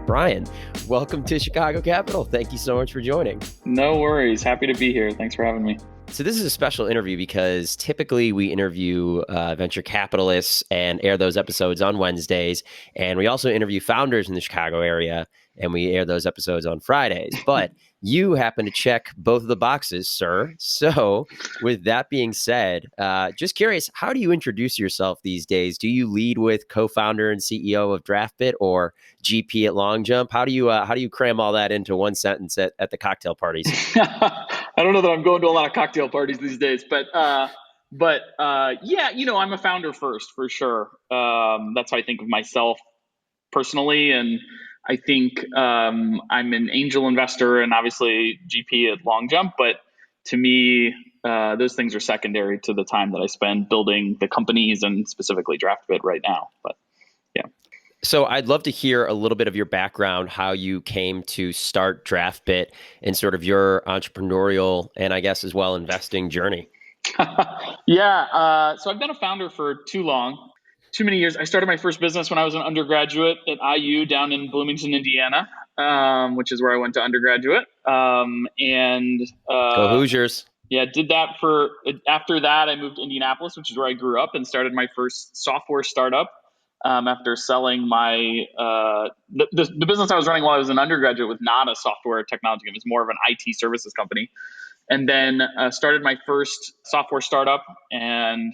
Brian, welcome to Chicago Capital. Thank you so much for joining. No worries. Happy to be here. Thanks for having me. So this is a special interview because typically we interview venture capitalists and air those episodes on Wednesdays. And we also interview founders in the Chicago area and we air those episodes on Fridays. But you happen to check both of the boxes, sir. So with that being said, just curious, how do you introduce yourself these days? Do you lead with co-founder and CEO of Draftbit or GP at LongJump? How do you cram all that into one sentence at the cocktail parties? I don't know that I'm going to a lot of cocktail parties these days, but yeah, I'm a founder first for sure. That's how I think of myself personally, and I think I'm an angel investor and obviously GP at LongJump. But to me, those things are secondary to the time that I spend building the companies and specifically Draftbit right now. But yeah. So I'd love to hear a little bit of your background, how you came to start Draftbit and sort of your entrepreneurial and I guess as well investing journey. Yeah. So I've been a founder for too many years. I started my first business when I was an undergraduate at IU down in Bloomington, Indiana, which is where I went to undergraduate. Go Hoosiers. Yeah, after that, I moved to Indianapolis, which is where I grew up, and started my first software startup. After selling my the business I was running while I was an undergraduate was not a software technology company. It was more of an IT services company. And then started my first software startup and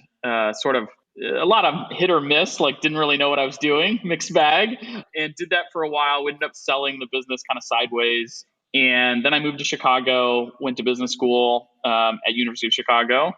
sort of a lot of hit or miss, like didn't really know what I was doing, mixed bag, and did that for a while. We ended up selling the business kind of sideways. And then I moved to Chicago, went to business school at University of Chicago.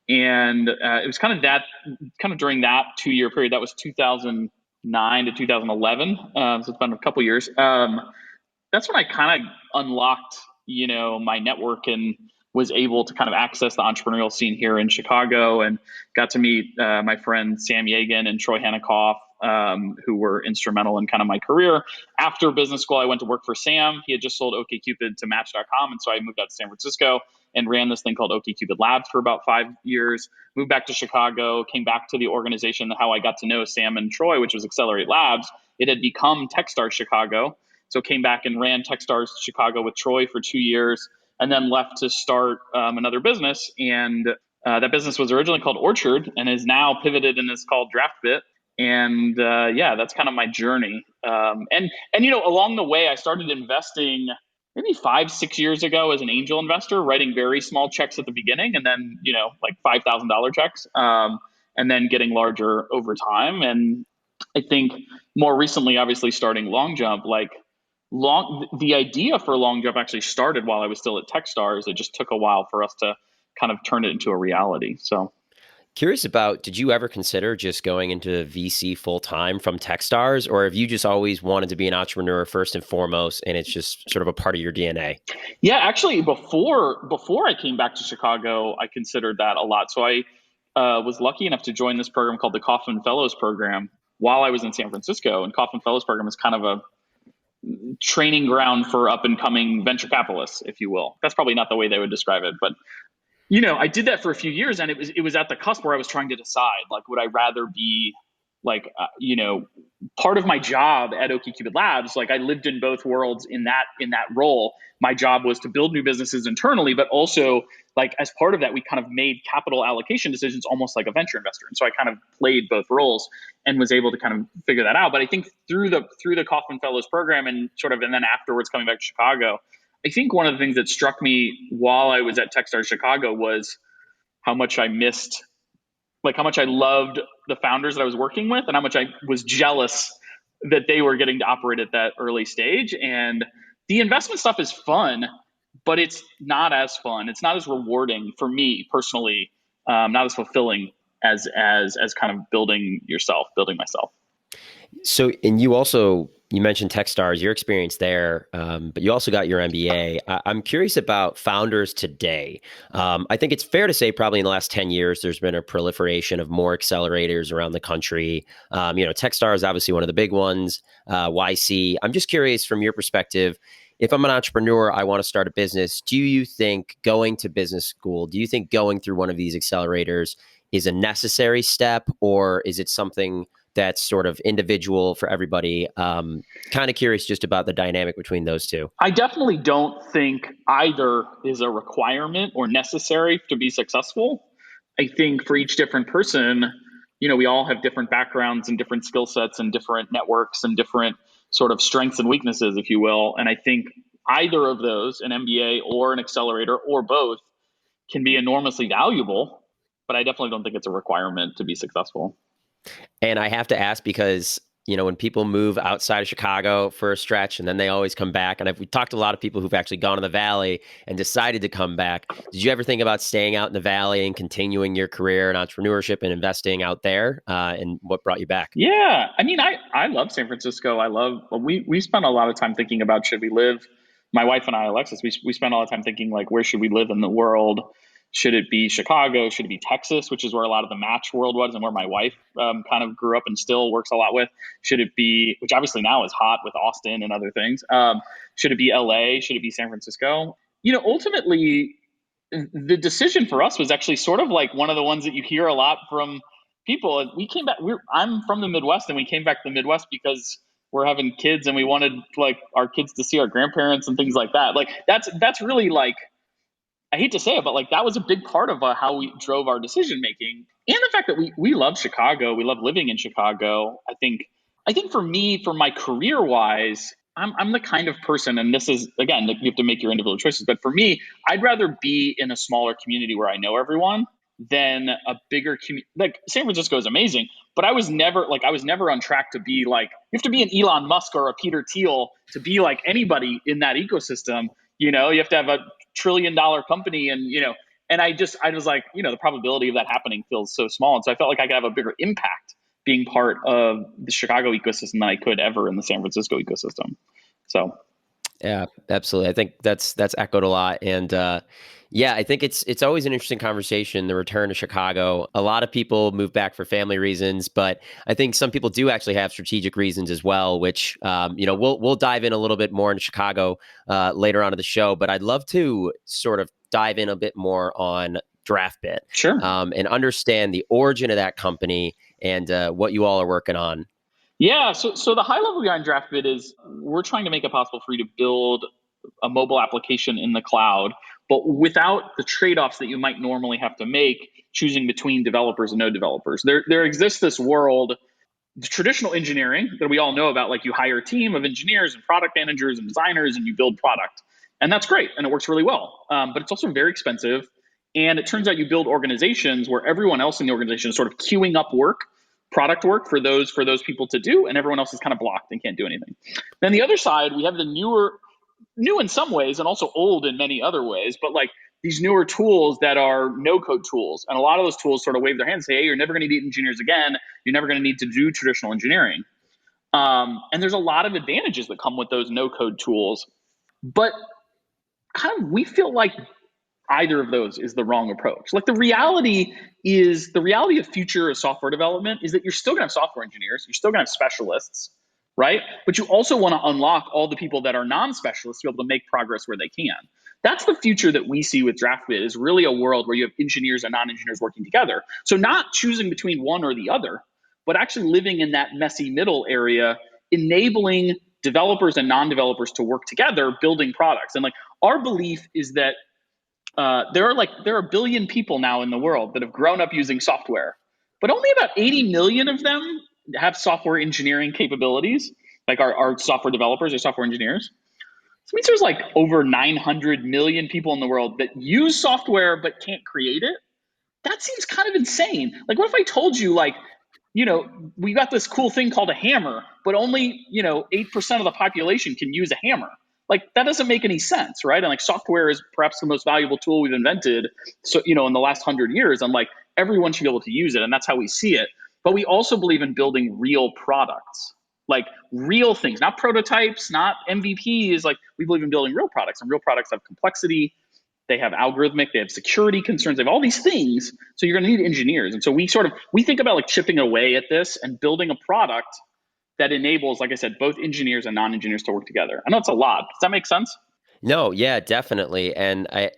And it was kind of during that 2-year period. That was 2009 to 2011. So it's been a couple years. That's when I kind of unlocked, my network and was able to kind of access the entrepreneurial scene here in Chicago and got to meet my friend Sam Yagan and Troy Hanikoff, who were instrumental in kind of my career. After business school, I went to work for Sam. He had just sold OkCupid to Match.com. And so I moved out to San Francisco and ran this thing called OkCupid Labs for about 5 years, moved back to Chicago, came back to the organization, how I got to know Sam and Troy, which was Accelerate Labs. It had become Techstars Chicago. So came back and ran Techstars Chicago with Troy for 2 years, and then left to start another business. And that business was originally called Orchard and is now pivoted and is called Draftbit. And that's kind of my journey. And along the way, I started investing maybe 5-6 years ago as an angel investor, writing very small checks at the beginning, and then like $5,000 checks, and then getting larger over time. And I think more recently, obviously starting LongJump, the idea for LongJump actually started while I was still at Techstars. It just took a while for us to kind of turn it into a reality. So curious about, did you ever consider just going into VC full time from Techstars, or have you just always wanted to be an entrepreneur first and foremost, and it's just sort of a part of your DNA? Yeah, actually, before I came back to Chicago, I considered that a lot. So I was lucky enough to join this program called the Kauffman Fellows Program while I was in San Francisco. And Kauffman Fellows Program is kind of a training ground for up and coming venture capitalists, if you will. That's probably not the way they would describe it, but I did that for a few years, and it was at the cusp where I was trying to decide, would I rather be part of my job at OkCupid Labs. I lived in both worlds in that role. My job was to build new businesses internally, but also as part of that, we kind of made capital allocation decisions almost like a venture investor. And so I kind of played both roles and was able to kind of figure that out. But I think through the Kauffman Fellows program and then afterwards coming back to Chicago, I think one of the things that struck me while I was at Techstars Chicago was how much I missed, how much I loved the founders that I was working with and how much I was jealous that they were getting to operate at that early stage. And the investment stuff is fun, but it's not as fun. It's not as rewarding for me personally, not as fulfilling as kind of building myself. So, and you mentioned Techstars, your experience there, but you also got your MBA. I'm curious about founders today. I think it's fair to say probably in the last 10 years, there's been a proliferation of more accelerators around the country. Techstars is obviously one of the big ones, YC. I'm just curious from your perspective, if I'm an entrepreneur, I want to start a business. Do you think going to business school, do you think going through one of these accelerators is a necessary step, or is it something that's sort of individual for everybody. Kind of curious just about the dynamic between those two. I definitely don't think either is a requirement or necessary to be successful. I think for each different person, we all have different backgrounds and different skill sets and different networks and different sort of strengths and weaknesses, if you will. And I think either of those, an MBA or an accelerator or both, can be enormously valuable. But I definitely don't think it's a requirement to be successful. And I have to ask because, when people move outside of Chicago for a stretch and then they always come back, and we talked to a lot of people who've actually gone to the Valley and decided to come back. Did you ever think about staying out in the Valley and continuing your career in entrepreneurship and investing out there? And what brought you back? Yeah. I mean, I love San Francisco. We spent a lot of time thinking about, should we live, my wife and I, Alexis, we spent all the time thinking like, where should we live in the world? Should it be Chicago? Should it be Texas, which is where a lot of the match world was and where my wife kind of grew up and still works a lot with? Should it be, which obviously now is hot with Austin and other things? Should it be LA? Should it be San Francisco? Ultimately, the decision for us was actually sort of like one of the ones that you hear a lot from people. And we came back. I'm from the Midwest, and we came back to the Midwest because we're having kids, and we wanted like our kids to see our grandparents and things like that. Like that's really like, I hate to say it, but like that was a big part of how we drove our decision making, and the fact that we love Chicago, we love living in Chicago. I think for me, for my career wise, I'm the kind of person, and this is again, you have to make your individual choices. But for me, I'd rather be in a smaller community where I know everyone than a bigger community. Like San Francisco is amazing, but I was never on track to be like, you have to be an Elon Musk or a Peter Thiel to be like anybody in that ecosystem. You have to have a $1 trillion company, and I was like, the probability of that happening feels so small. And so I felt like I could have a bigger impact being part of the Chicago ecosystem than I could ever in the San Francisco ecosystem. So Yeah, absolutely. I think that's echoed a lot. And yeah, I think it's always an interesting conversation, the return to Chicago. A lot of people move back for family reasons, but I think some people do actually have strategic reasons as well, which we'll dive in a little bit more in Chicago later on in the show. But I'd love to sort of dive in a bit more on Draftbit, sure. And understand the origin of that company and what you all are working on. Yeah, so the high level behind Draftbit is we're trying to make it possible for you to build a mobile application in the cloud, but without the trade-offs that you might normally have to make choosing between developers and no developers. There exists this world, the traditional engineering that we all know about, like you hire a team of engineers and product managers and designers and you build product. And that's great, and it works really well. But it's also very expensive. And it turns out you build organizations where everyone else in the organization is sort of queuing up work, product work for those people to do, and everyone else is kind of blocked and can't do anything. Then the other side, we have the new in some ways and also old in many other ways, but like these newer tools that are no code tools. And a lot of those tools sort of wave their hands and say, hey, you're never going to need engineers again. You're never going to need to do traditional engineering. And there's a lot of advantages that come with those no code tools. But kind of we feel like either of those is the wrong approach. Like the reality of future software development is that you're still going to have software engineers, you're still going to have specialists, right? But you also want to unlock all the people that are non-specialists to be able to make progress where they can. That's the future that we see with Draftbit, is really a world where you have engineers and non-engineers working together. So not choosing between one or the other, but actually living in that messy middle area, enabling developers and non-developers to work together, building products. And like our belief is that there are a billion people now in the world that have grown up using software, but only about 80 million of them have software engineering capabilities, like our software developers or software engineers. So it means there's like over 900 million people in the world that use software but can't create it. That seems kind of insane. Like, what if I told you, like, we got this cool thing called a hammer, but only, 8% of the population can use a hammer. Like, that doesn't make any sense, right? And like software is perhaps the most valuable tool we've invented. So, in the last 100 years, and like everyone should be able to use it. And that's how we see it. But we also believe in building real products, like real things, not prototypes, not MVPs. Like, we believe in building real products, and real products have complexity. They have algorithmic, they have security concerns, they have all these things. So you're going to need engineers. And so we think about like chipping away at this and building a product that enables, like I said, both engineers and non-engineers to work together. I know it's a lot. Does that make sense? No, yeah, definitely. And I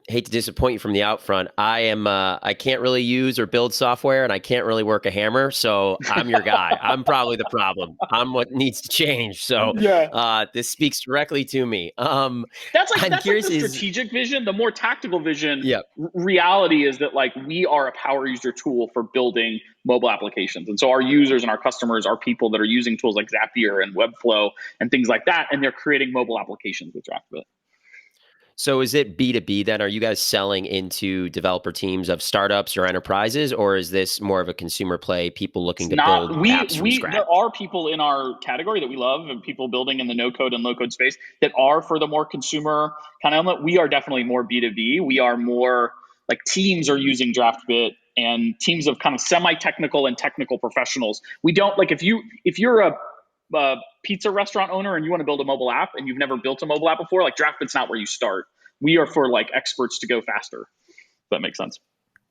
hate to disappoint you from the out front. I can't really use or build software and I can't really work a hammer. So I'm your guy. I'm probably the problem. I'm what needs to change. So Yeah. this speaks directly to me. I'm That's like curious the is, strategic vision. The more tactical vision, yeah, reality is that like we are a power user tool for building mobile applications. And so our users and our customers are people that are using tools like Zapier and Webflow and things like that, and they're creating mobile applications with Draftbit. so is it B2B then? Are you guys selling into developer teams of startups or enterprises, or is this more of a consumer play, people It's looking to not build apps from we scratch? there are people in our category that we love and people building in the no code and low code space that are for the more consumer kind of element. We are definitely more B2B. We are more like teams are using Draftbit and teams of kind of semi-technical and technical professionals. We don't like if you're a pizza restaurant owner and you want to build a mobile app and you've never built a mobile app before, like Draftbit's not where you start. We are for like experts to go faster. If that makes sense.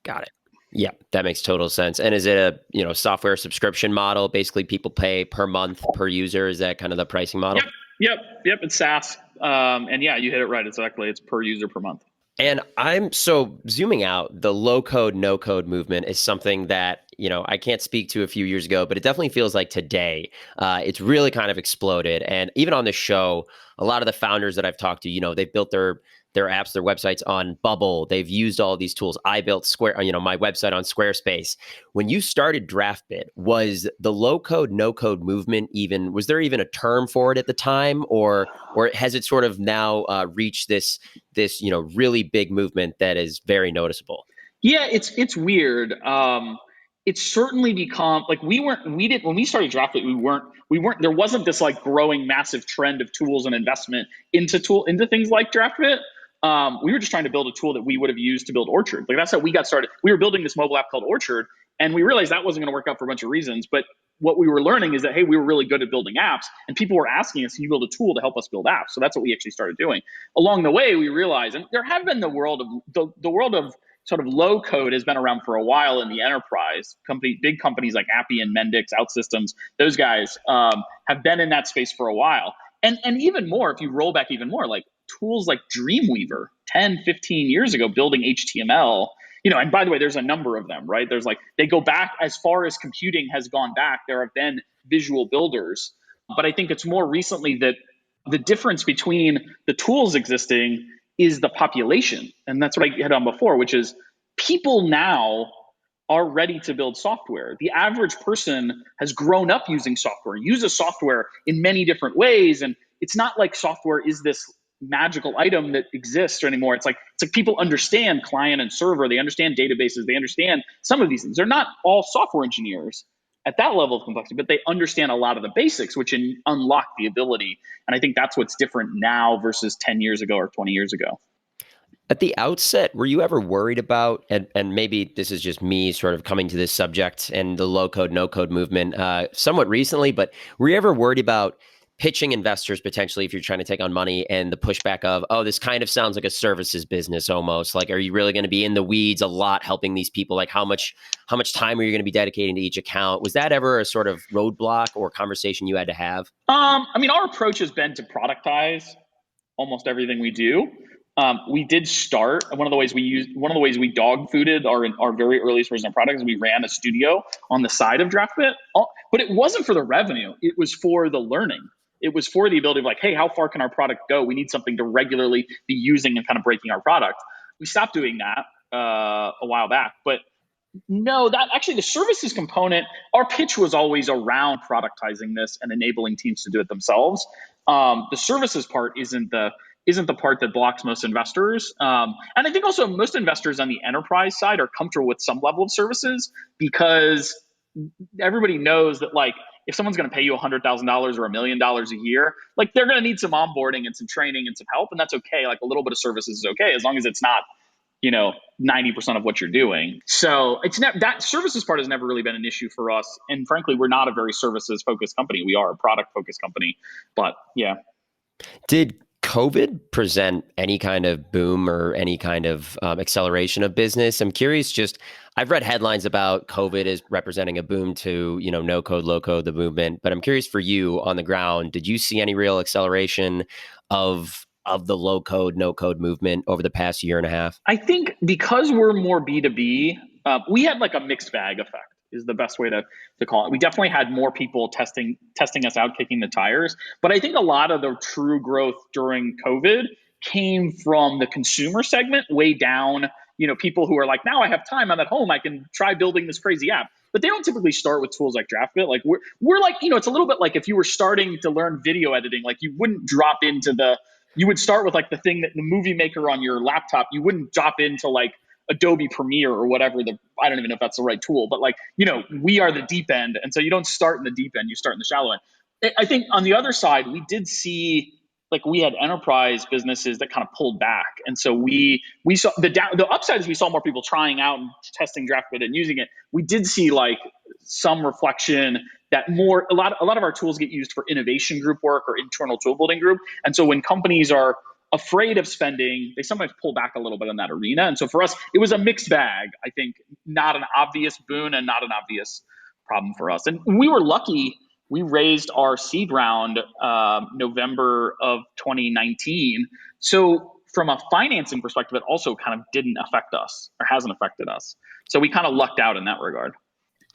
Got it. Yeah, that makes total sense. And is it a, software subscription model? Basically, people pay per month per user. Is that kind of the pricing Yep, model? yep. It's SaaS, and yeah, you hit it right. Exactly. It's per user per month. And I'm so zooming out, the low code, no code movement is something that, I can't speak to a few years ago, but it definitely feels like today it's really kind of exploded. And even on this show, a lot of the founders that I've talked to, they've built their apps, their websites on Bubble. They've used all these tools. I built my website on Squarespace. When you started Draftbit, was the low code, no code movement was there even a term for it at the time, or has it sort of now reached this really big movement that is very noticeable? Yeah, it's weird. It's certainly become like we didn't when we started Draftly, we weren't there wasn't this like growing massive trend of tools and investment into things like Draftbit. We were just trying to build a tool that we would have used to build Orchard. Like that's how we got started. We were building this mobile app called Orchard, and we realized that wasn't going to work out for a bunch of reasons. But what we were learning is that hey, we were really good at building apps, and people were asking us, "Can you build a tool to help us build apps?" So that's what we actually started doing. Along the way, we realized, and there have been the world of sort of low code has been around for a while in the enterprise. Big companies like Appian, Mendix, OutSystems, those guys have been in that space for a while. And even more, if you roll back even more, like tools like Dreamweaver 10, 15 years ago, building HTML, and by the way, there's a number of them, right? There's like, they go back as far as computing has gone back. There have been visual builders. But I think it's more recently that the difference between the tools existing is the population. And that's what I hit on before, which is people now are ready to build software. The average person has grown up using software, uses software in many different ways. And it's not like software is this magical item that exists anymore. It's like people understand client and server, they understand databases, they understand some of these things. They're not all software engineers at that level of complexity, but they understand a lot of the basics, which unlock the ability. And I think that's what's different now versus 10 years ago or 20 years ago. At the outset, were you ever worried about, and maybe this is just me sort of coming to this subject and the low code, no code movement somewhat recently, but were you ever worried about pitching investors potentially if you're trying to take on money and the pushback of, oh, this kind of sounds like a services business almost? Like, are you really going to be in the weeds a lot helping these people? Like how much time are you going to be dedicating to each account? Was that ever a sort of roadblock or conversation you had to have? I mean, our approach has been to productize almost everything we do. We did start one of the ways we dog fooded our very earliest version of product is we ran a studio on the side of Draftbit, but it wasn't for the revenue. It was for the learning. It was for the ability of like, hey, how far can our product go? We need something to regularly be using and kind of breaking our product. We stopped doing that a while back, but no, that actually the services component, our pitch was always around productizing this and enabling teams to do it themselves. The services part isn't the part that blocks most investors. And I think also most investors on the enterprise side are comfortable with some level of services because everybody knows that like if someone's going to pay you $100,000 or $1 million a year, like they're going to need some onboarding and some training and some help, and that's okay. Like a little bit of services is okay as long as it's not 90% of what you're doing. So it's never that services part has never really been an issue for us. And frankly, we're not a very services focused company. We are a product focused company. But yeah. Did COVID present any kind of boom or any kind of acceleration of business? I'm curious, I've read headlines about COVID as representing a boom to, no code, low code, the movement. But I'm curious for you on the ground, did you see any real acceleration of of the low code, no code movement over the past year and a half? I think because we're more B2B, we had like a mixed bag effect is the best way to call it. We definitely had more people testing us out, kicking the tires. But I think a lot of the true growth during COVID came from the consumer segment way down. People who are like, now I have time, I'm at home, I can try building this crazy app. But they don't typically start with tools like Draftbit. Like we're like, it's a little bit like if you were starting to learn video editing, like you wouldn't drop into you would start with like the thing that the movie maker on your laptop. You wouldn't drop into like Adobe Premiere or whatever I don't even know if that's the right tool, but like, we are the deep end. And so you don't start in the deep end, you start in the shallow end. I think on the other side, we did see like we had enterprise businesses that kind of pulled back. And so we saw the upside is we saw more people trying out and testing Draftbit and using it. We did see like some reflection that a lot of our tools get used for innovation group work or internal tool building group. And so when companies are afraid of spending, they sometimes pull back a little bit in that arena. And so for us, it was a mixed bag. I think not an obvious boon and not an obvious problem for us. And we were lucky. We raised our seed round November of 2019. So from a financing perspective, it also kind of didn't affect us or hasn't affected us. So we kind of lucked out in that regard.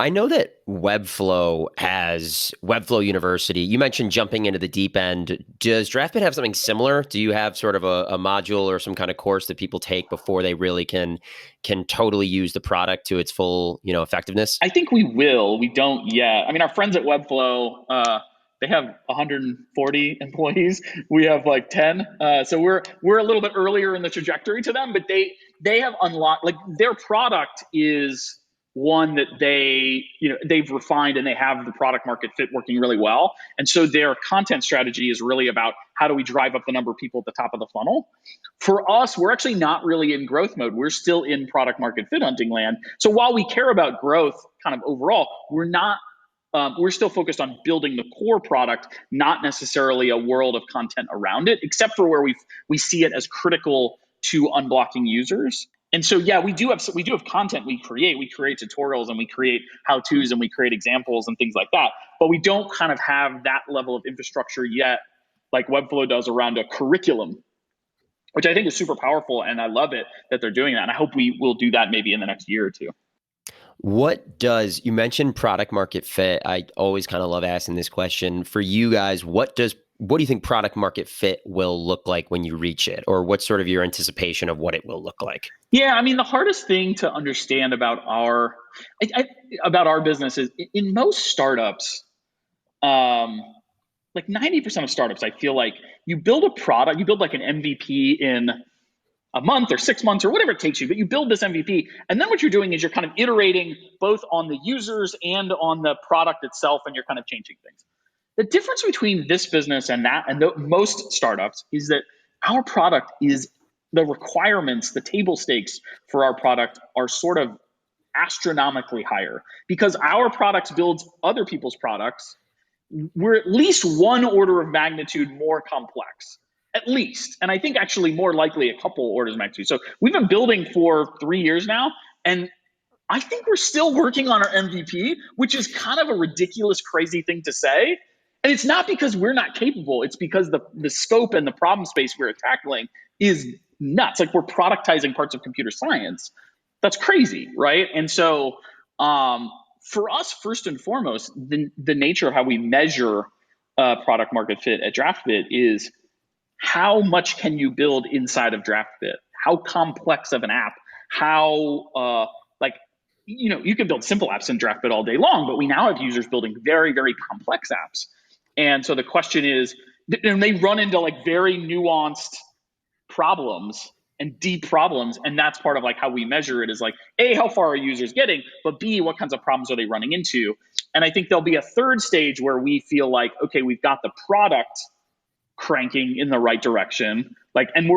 I know that Webflow has Webflow University. You mentioned jumping into the deep end. Does Draftbit have something similar? Do you have sort of a module or some kind of course that people take before they really can totally use the product to its full, effectiveness? I think we will. We don't yet. I mean, our friends at Webflow, they have 140 employees. We have like 10. So we're a little bit earlier in the trajectory to them, but they have unlocked, like their product is one that they've refined and they have the product market fit working really well. And so their content strategy is really about how do we drive up the number of people at the top of the funnel. For us, we're actually not really in growth mode. We're still in product market fit hunting land. So while we care about growth kind of overall, we're still focused on building the core product, not necessarily a world of content around it, except for where we see it as critical to unblocking users. And so, yeah, we do have content we create. We create tutorials and we create how-tos and we create examples and things like that. But we don't kind of have that level of infrastructure yet, like Webflow does around a curriculum, which I think is super powerful. And I love it that they're doing that. And I hope we will do that maybe in the next year or two. You mentioned product market fit. I always kind of love asking this question. For you guys, what do you think product market fit will look like when you reach it? Or what's sort of your anticipation of what it will look like? Yeah, I mean, the hardest thing to understand about our business is in most startups, like 90% of startups, I feel like you build a product, you build like an MVP in a month or 6 months or whatever it takes you, but you build this MVP. And then what you're doing is you're kind of iterating both on the users and on the product itself, and you're kind of changing things. The difference between this business and that and most startups is that our product is the requirements, the table stakes for our product are sort of astronomically higher because our products builds other people's products. We're at least one order of magnitude more complex, at least. And I think actually more likely a couple orders of magnitude. So we've been building for 3 years now, and I think we're still working on our MVP, which is kind of a ridiculous, crazy thing to say. And it's not because we're not capable. It's because the scope and the problem space we're tackling is nuts. Like we're productizing parts of computer science. That's crazy, right? And so for us, first and foremost, the nature of how we measure product market fit at Draftbit is how much can you build inside of Draftbit? How complex of an app? How you can build simple apps in Draftbit all day long, but we now have users building very, very complex apps. And so the question is, and they run into like very nuanced problems and deep problems. And that's part of like how we measure it is like, A, how far are users getting? But B, what kinds of problems are they running into? And I think there'll be a third stage where we feel like, okay, we've got the product cranking in the right direction. Like, and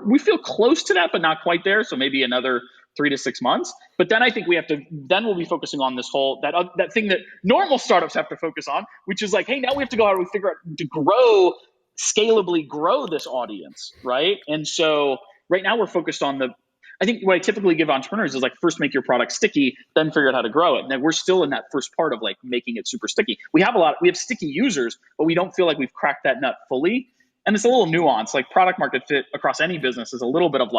we feel close to that, but not quite there. So maybe another 3 to 6 months. But then I think we'll be focusing on this whole, that thing that normal startups have to focus on, which is like, hey, now we have to go out and figure out to scalably grow this audience, right? And so right now we're focused on I think what I typically give entrepreneurs is like, first make your product sticky, then figure out how to grow it. And then we're still in that first part of like making it super sticky. We have sticky users, but we don't feel like we've cracked that nut fully. and it's a little nuanced. Like product market fit across any business is a little bit of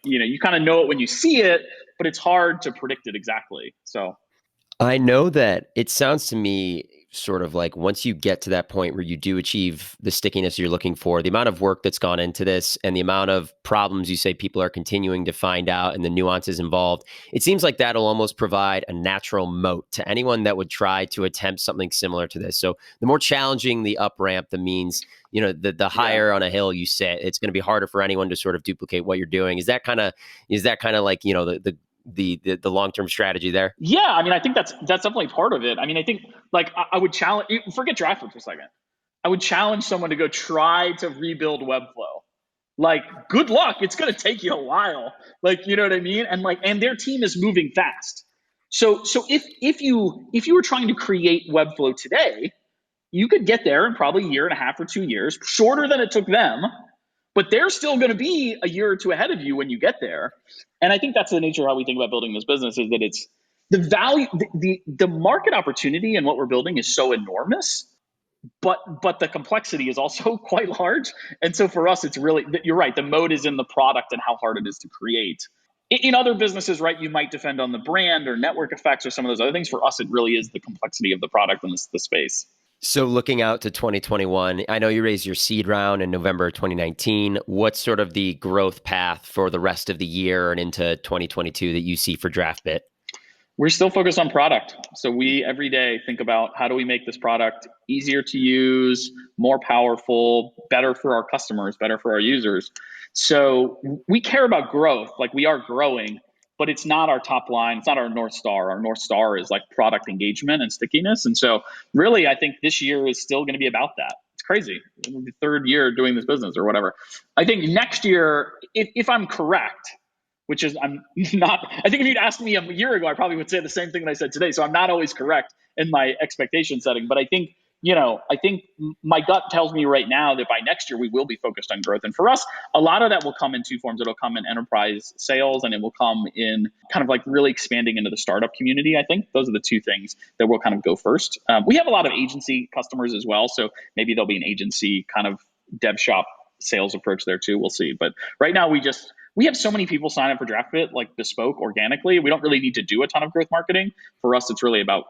you kind of know it when you see it, but it's hard to predict it exactly. So I know that it sounds to me sort of like once you get to that point where you do achieve the stickiness you're looking for, the amount of work that's gone into this and the amount of problems you say people are continuing to find out and the nuances involved, it seems like that'll almost provide a natural moat to anyone that would try to attempt something similar to this. So the more challenging the up ramp, the means, the higher on a hill you sit, it's going to be harder for anyone to sort of duplicate what you're doing. Is that kind of like, the long-term strategy there? yeah, I mean, I think that's definitely part of it. I mean, I think like I would challenge, forget Draftbit for a second. I would challenge someone to go try to rebuild Webflow. Like, good luck. It's going to take you a while. Like, you know what I mean? And their team is moving fast. So if you were trying to create Webflow today, you could get there in probably a year and a half or 2 years, shorter than it took them, but they're still going to be a year or two ahead of you when you get there. And I think that's the nature of how we think about building this business, is that it's the value, the market opportunity and what we're building is so enormous, but the complexity is also quite large. And so for us, it's really, you're right, the mode is in the product and how hard it is to create. In other businesses, right, you might defend on the brand or network effects or some of those other things. For us, it really is the complexity of the product and the space. So looking out to 2021, I know you raised your seed round in November 2019. What's sort of the growth path for the rest of the year and into 2022 that you see for Draftbit? We're still focused on product. So we every day think about how do we make this product easier to use, more powerful, better for our customers, better for our users. So we care about growth. Like, we are growing, but it's not our top line. It's not our North Star. Our North Star is like product engagement and stickiness. And so really, I think this year is still going to be about that. It's crazy. The third year doing this business or whatever. I think next year, if I'm correct, which is, I'm not, I think if you'd asked me a year ago, I probably would say the same thing that I said today. So I'm not always correct in my expectation setting, but I think my gut tells me right now that by next year we will be focused on growth. And for us, a lot of that will come in two forms. It'll come in enterprise sales, and it will come in kind of like really expanding into the startup community. I think those are the two things that will kind of go first. We have a lot of agency customers as well. So maybe there'll be an agency kind of dev shop sales approach there too. We'll see. But right now we have so many people sign up for Draftbit, like bespoke organically. We don't really need to do a ton of growth marketing. For us, it's really about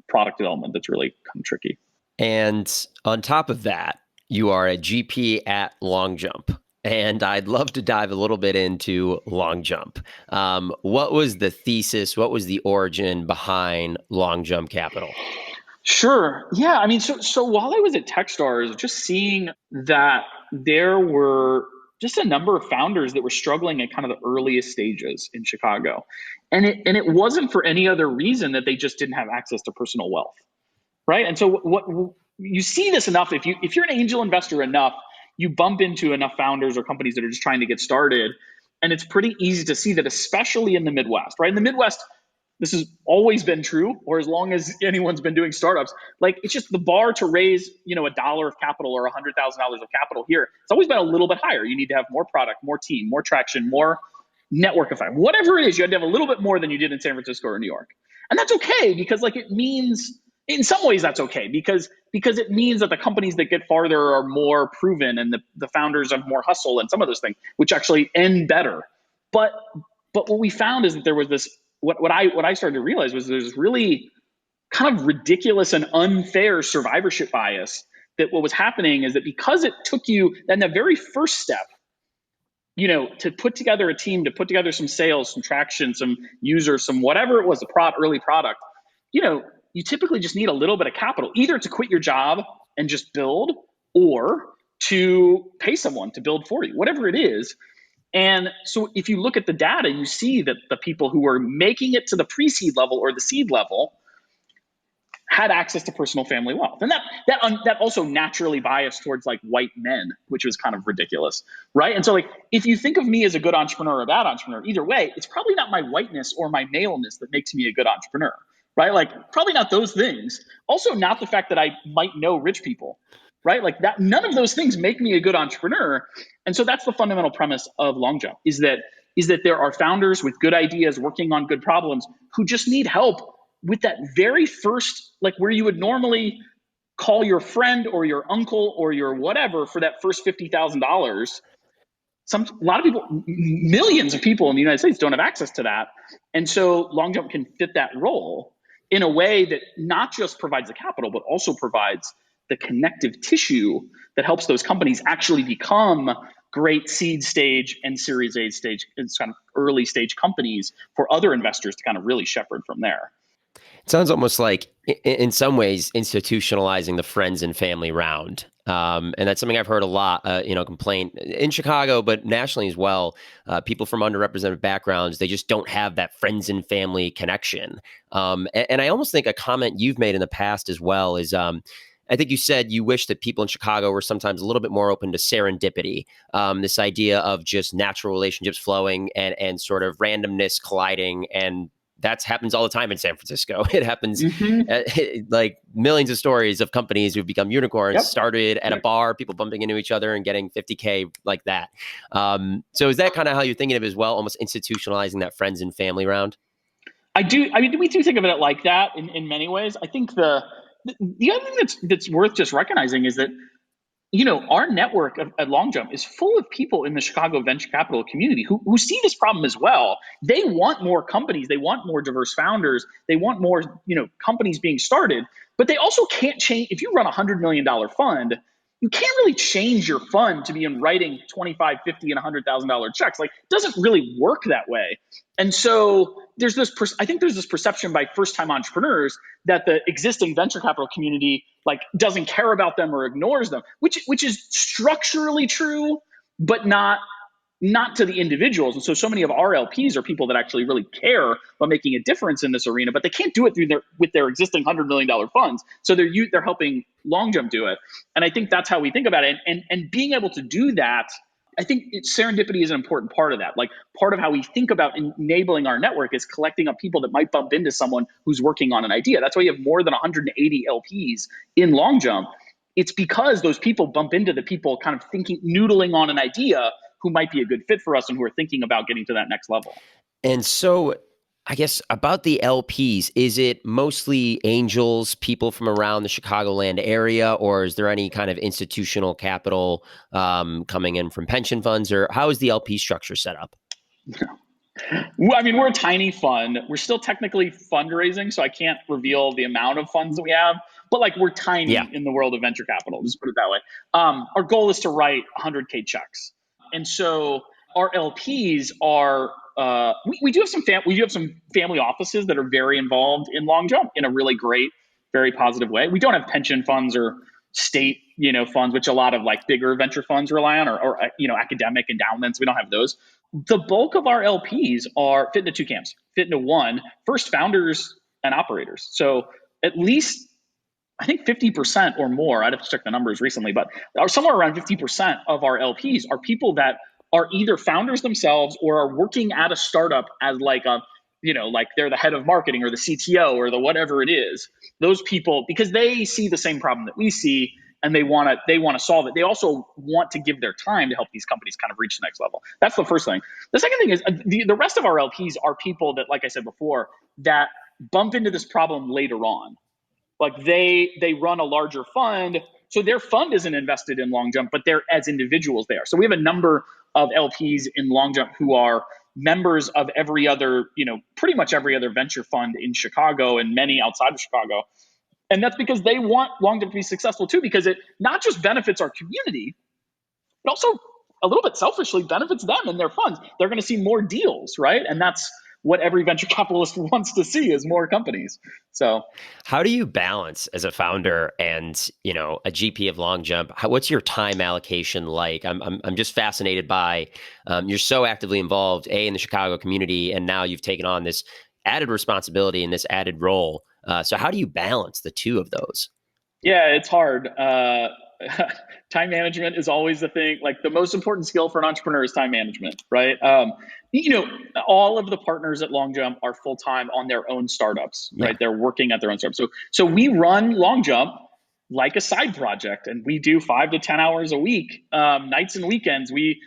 product development that's really kind of tricky. And on top of that, you are a GP at LongJump. And I'd love to dive a little bit into LongJump. What was the thesis? What was the origin behind LongJump Capital? Sure. Yeah. I mean, so while I was at Techstars, just seeing that there were just a number of founders that were struggling at kind of the earliest stages in Chicago. And it wasn't for any other reason that they just didn't have access to personal wealth. Right. And so what you see this enough, if you're an angel investor enough, you bump into enough founders or companies that are just trying to get started. And it's pretty easy to see that, especially in the Midwest, right? In the Midwest, this has always been true, or as long as anyone's been doing startups. Like, it's just the bar to raise, $1 of capital or $100,000 of capital here. It's always been a little bit higher. You need to have more product, more team, more traction, more network effect. Whatever it is, you had to have a little bit more than you did in San Francisco or New York. And that's okay, because it means, in some ways that's okay, because it means that the companies that get farther are more proven, and the founders have more hustle and some of those things, which actually end better. But what we found is that there was this, what I started to realize was there's really kind of ridiculous and unfair survivorship bias, that what was happening is that because it took you then the very first step, to put together a team, to put together some sales, some traction, some users, some whatever it was, early product, you typically just need a little bit of capital, either to quit your job and just build, or to pay someone to build for you, whatever it is. And so if you look at the data, you see that the people who were making it to the pre-seed level or the seed level had access to personal family wealth. And that also naturally biased towards like white men, which was kind of ridiculous, right? And so like, if you think of me as a good entrepreneur or a bad entrepreneur, either way, it's probably not my whiteness or my maleness that makes me a good entrepreneur, right? Like, probably not those things. Also, not the fact that I might know rich people, right? Like that, none of those things make me a good entrepreneur. And so that's the fundamental premise of LongJump, is that there are founders with good ideas working on good problems who just need help with that very first, like, where you would normally call your friend or your uncle or your whatever for that first $50,000. A lot of people, millions of people in the United States don't have access to that. And so LongJump can fit that role in a way that not just provides the capital, but also provides the connective tissue that helps those companies actually become great seed stage and Series A stage and kind of early stage companies for other investors to kind of really shepherd from there. It sounds almost like, in some ways, institutionalizing the friends and family round. And that's something I've heard a lot, complaint in Chicago, but nationally as well. People from underrepresented backgrounds, they just don't have that friends and family connection. And I almost think a comment you've made in the past as well is, I think you said you wish that people in Chicago were sometimes a little bit more open to serendipity, this idea of just natural relationships flowing and sort of randomness colliding, and that happens all the time in San Francisco. It happens like millions of stories of companies who've become unicorns started at a bar, people bumping into each other and getting 50K like that. So is that kind of how you're thinking of it as well, almost institutionalizing that friends and family round? I do. I mean, we do think of it like that in many ways. I think the other thing that's worth just recognizing is that, our network at LongJump is full of people in the Chicago venture capital community who see this problem as well. They want more companies. They want more diverse founders. They want more, companies being started. But they also can't change. If you run $100 million fund, you can't really change your fund to be in writing $25, $50, and $100,000 checks. Like, it doesn't really work that way. And so I think there's this perception by first-time entrepreneurs that the existing venture capital community doesn't care about them or ignores them, which is structurally true, but not to the individuals. And so many of our LPs are people that actually really care about making a difference in this arena, but they can't do it with their existing $100 million funds. So they're helping LongJump do it. And I think that's how we think about it. And being able to do that, I think serendipity is an important part of that. Like, part of how we think about enabling our network is collecting up people that might bump into someone who's working on an idea. That's why you have more than 180 LPs in LongJump. It's because those people bump into the people kind of noodling on an idea who might be a good fit for us and who are thinking about getting to that next level. And so I guess about the LPs, is it mostly angels, people from around the Chicagoland area, or is there any kind of institutional capital coming in from pension funds, or how is the LP structure set up? I mean, we're a tiny fund. We're still technically fundraising, so I can't reveal the amount of funds that we have, but we're tiny in the world of venture capital, just put it that way. Our goal is to write 100K checks. And so our LPs are, we do have some family offices that are very involved in LongJump in a really great, very positive way. We don't have pension funds or state, funds, which a lot of bigger venture funds rely on, or academic endowments. We don't have those. The bulk of our LPs are fit into two camps. Fit into one, first founders and operators. So at least, I think 50% or more, I'd have to check the numbers recently, but somewhere around 50% of our LPs are people that are either founders themselves or are working at a startup as they're the head of marketing or the CTO or the whatever it is. Those people, because they see the same problem that we see and they want to solve it. They also want to give their time to help these companies kind of reach the next level. That's the first thing. The second thing is the rest of our LPs are people that, like I said before, that bump into this problem later on. They run a larger fund, so their fund isn't invested in LongJump, but they're, as individuals, they are. So we have a number of LPs in LongJump who are members of every other, pretty much every other venture fund in Chicago and many outside of Chicago. And that's because they want LongJump to be successful too, because it not just benefits our community, but also a little bit selfishly benefits them and their funds. They're going to see more deals, right? And that's what every venture capitalist wants to see, is more companies. So how do you balance as a founder and, a GP of LongJump? What's your time allocation like? I'm just fascinated by, you're so actively involved, in the Chicago community, and now you've taken on this added responsibility and this added role. So how do you balance the two of those? Yeah, it's hard. Time management is always the thing. The most important skill for an entrepreneur is time management, right? All of the partners at LongJump are full-time on their own startups, right? Yeah. They're working at their own startups. So we run LongJump like a side project, and we do 5 to 10 hours a week, nights and weekends. We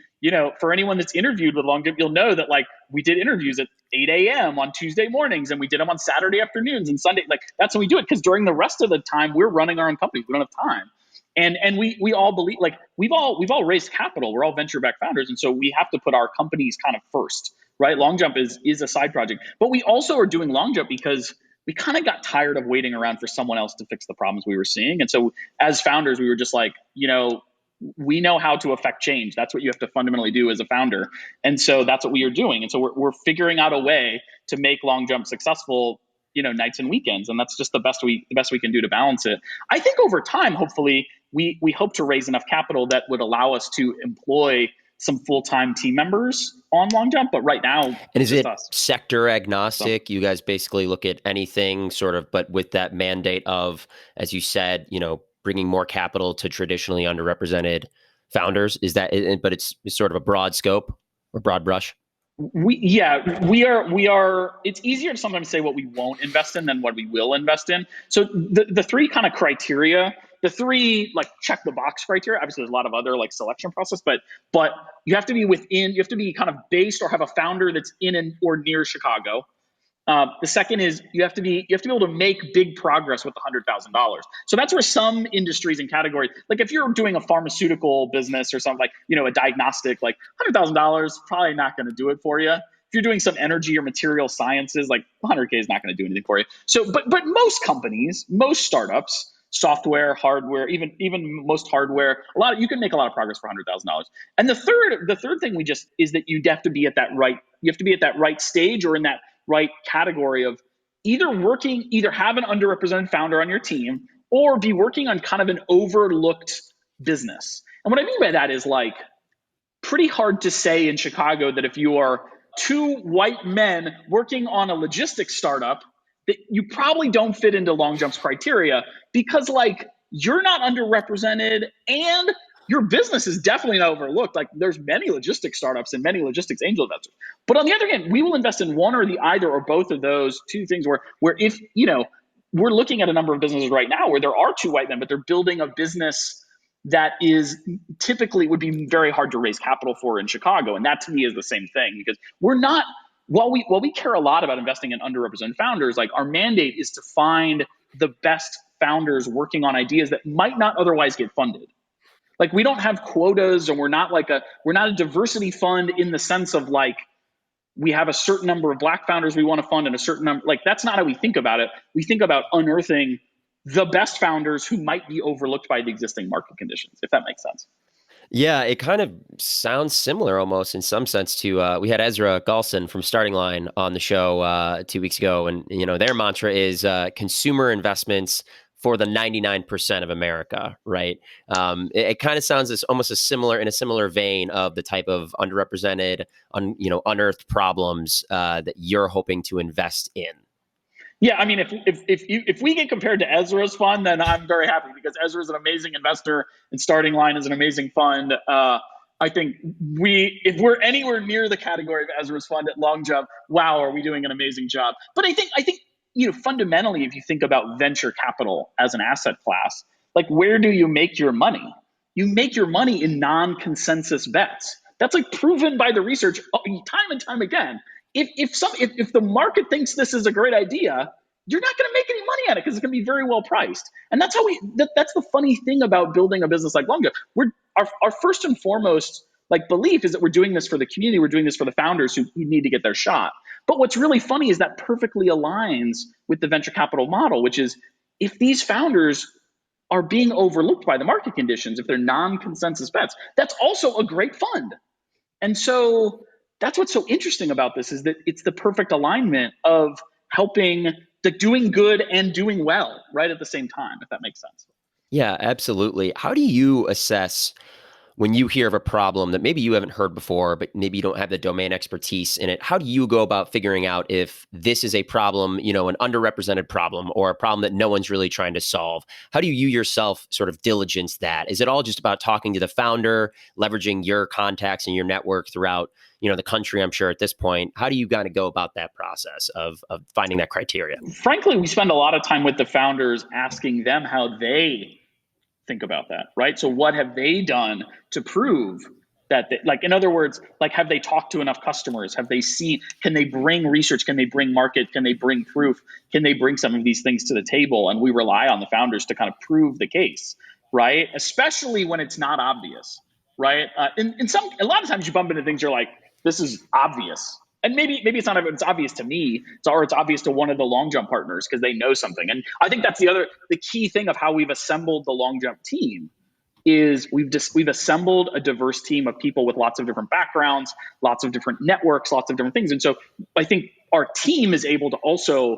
for anyone that's interviewed with LongJump, you'll know that like we did interviews at 8 a.m. on Tuesday mornings, and we did them on Saturday afternoons and Sunday. Like that's when we do it, because during the rest of the time we're running our own companies. We don't have time. And we all believe, like we've all raised capital. We're all venture backed founders, and so we have to put our companies kind of first, right? LongJump is a side project, but we also are doing LongJump because we kind of got tired of waiting around for someone else to fix the problems we were seeing. And so as founders, we were just like, we know how to affect change. That's what you have to fundamentally do as a founder. And so that's what we are doing. And so we're figuring out a way to make LongJump successful, nights and weekends. And that's just the best we can do to balance it. I think over time, hopefully, we hope to raise enough capital that would allow us to employ some full-time team members on LongJump. But right now, and is it us. sector agnostic? So, you guys basically look at anything sort of, but with that mandate of, as you said, bringing more capital to traditionally underrepresented founders. Is that, but it's sort of a broad scope or broad brush? We are. It's easier to sometimes say what we won't invest in than what we will invest in. So the three kind of criteria, the three like check the box criteria. Obviously, there's a lot of other like selection process, but you have to be within. You have to be kind of based or have a founder that's in or near Chicago. The second is you have to be able to make big progress with $100,000. So that's where some industries and categories, like if you're doing a pharmaceutical business or something like, a diagnostic, like $100,000 probably not going to do it for you. If you're doing some energy or material sciences, like 100K is not going to do anything for you. So, but most companies, most startups, software, hardware, even most hardware, you can make a lot of progress for $100,000. And the third thing is that you have to be at that right stage or in that right category of either have an underrepresented founder on your team or be working on kind of an overlooked business. And what I mean by that is like pretty hard to say in Chicago that if you are two white men working on a logistics startup, that you probably don't fit into LongJump's criteria because like you're not underrepresented and your business is definitely not overlooked. Like there's many logistics startups and many logistics angel investors. But on the other hand, we will invest in one or the either or both of those two things where if, we're looking at a number of businesses right now where there are two white men, but they're building a business that is typically would be very hard to raise capital for in Chicago. And that to me is the same thing because we're not, while we care a lot about investing in underrepresented founders, like our mandate is to find the best founders working on ideas that might not otherwise get funded. Like we don't have quotas, and we're not a diversity fund in the sense of like we have a certain number of Black founders we want to fund and a certain number. Like that's not how we think about it. We think about unearthing the best founders who might be overlooked by the existing market conditions, if that makes sense. Yeah, it kind of sounds similar almost in some sense to we had Ezra Galson from Starting Line on the show 2 weeks ago, and their mantra is consumer investments for the 99% of America, right? It kind of sounds almost in a similar vein of the type of underrepresented, unearthed problems that you're hoping to invest in. Yeah, I mean, if we get compared to Ezra's fund, then I'm very happy because Ezra is an amazing investor and Starting Line is an amazing fund. I think if we're anywhere near the category of Ezra's fund at LongJump, wow, are we doing an amazing job? But I think fundamentally, if you think about venture capital as an asset class, like where do you make your money? You make your money in non-consensus bets. That's like proven by the research time and time again. If the market thinks this is a great idea, you're not going to make any money at it because it's going to be very well priced. And that's that's the funny thing about building a business like LongJump. Our first and foremost belief is that we're doing this for the community. We're doing this for the founders who need to get their shot. But what's really funny is that perfectly aligns with the venture capital model, which is if these founders are being overlooked by the market conditions, if they're non-consensus bets, that's also a great fund. And so that's what's so interesting about this is that it's the perfect alignment of helping doing good and doing well right at the same time, if that makes sense. Yeah, absolutely. How do you assess when you hear of a problem that maybe you haven't heard before, but maybe you don't have the domain expertise in it? How do you go about figuring out if this is a problem, an underrepresented problem or a problem that no one's really trying to solve? How do you yourself sort of diligence that? Is it all just about talking to the founder, leveraging your contacts and your network throughout, the country, I'm sure at this point? How do you kind of go about that process of finding that criteria? Frankly, we spend a lot of time with the founders asking them how they think about that, right? So what have they done to prove like, in other words, like, have they talked to enough customers? Have they seen, can they bring research? Can they bring market? Can they bring proof? Can they bring some of these things to the table? And we rely on the founders to kind of prove the case, right? Especially when it's not obvious, right? A lot of times you bump into things you're like, this is obvious. And maybe it's not, it's obvious to me, or it's obvious to one of the LongJump partners because they know something. And I think that's the key thing of how we've assembled the LongJump team is we've assembled a diverse team of people with lots of different backgrounds, lots of different networks, lots of different things. And so I think our team is able to also,